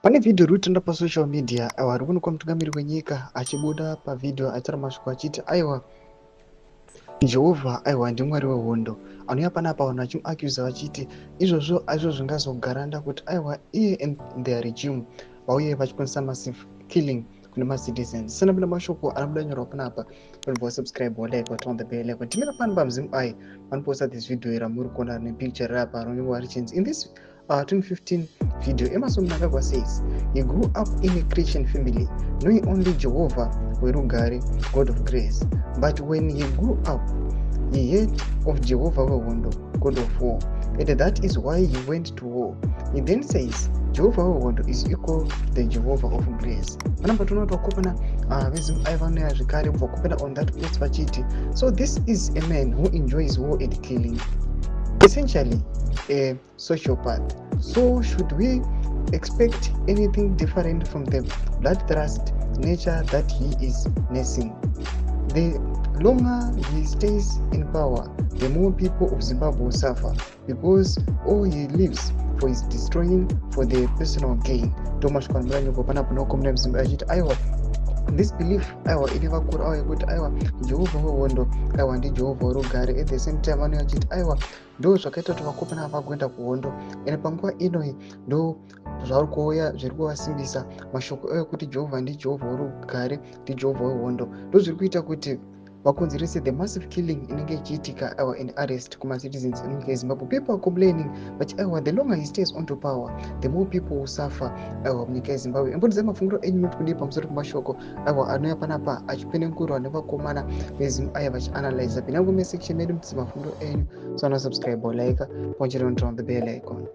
Pane vhidhiyo iri kutenda pasocial media vari kuonekwa mutungamiri wenyika achibuda pavhidhiyo achitaura mashoko achiti aiwa Jehovha aiwa ndimwari wehondo. Anouya panapa vanhu vachimuacuza vachiti izvozvo aizvo zvingazogaranda kuti aiwa iye and their regime vauye vachikwanisa massive killing kune macitizens. Sena muna mashoko anobuda nyorwa panapa vanobva vasubscribe walike turn on the bell icon timira pano pamuzimu ai vanoposta this video ramuri kuona nepicture rapa rinenge richinzi in this 2015 video Emerson Mnangagwa says he grew up in a Christian family knowing only Jehovah werugare, God of grace, but when he grew up he heard of Jehovah wehondo, God of war, and that is why he went to war. He then says Jehovah wehondo is equal to the Jehovah of grace. Panapa tonoona vakopana vezimu ai vanoya zvekare vakopana on that post vachiti so this is a man who enjoys war and killing, essentially a sociopath. So should we expect anything different from the bloodthrust nature that he is nursing? The longer he stays in power, the more people of Zimbabwe will suffer because all he lives for is destroying for their personal gain. Thomas Kwanbranyoko panapa nokomna mzimba achiti aiwa this belief aiwa ine vakuru avo yekuti aiwa Jehovha wehondo aiwa ndiJehovha werugare. At the same time vanouya vachiti aiwa ndo zvakaita kuti vakopana vagoenda kuhondo ende panguva inoi ndo zvari kuuya zviri kuvasimbisa mashoko ekuti Jehovha ndiJehovha werugare ndiJehovha wehondo ndo zviri kuita kuti vakonzerese the massive killing inenge ichiitika aiwa in arrest kumacitizens enyika yeZimbabwe. People are complaining but aiwa the longer he stays onto power the more people will suffer aiwa munyika yeZimbabwe. Imbonisa mafungiro enyu muri kudii pamusoro pemashoko aiwa anouya panapa achipenengurwa nevakomana vezimu aya vachianalyza. Pinango mesection medu mutise mafungiro enyu, so subscribe or like ponchera on the bell icon.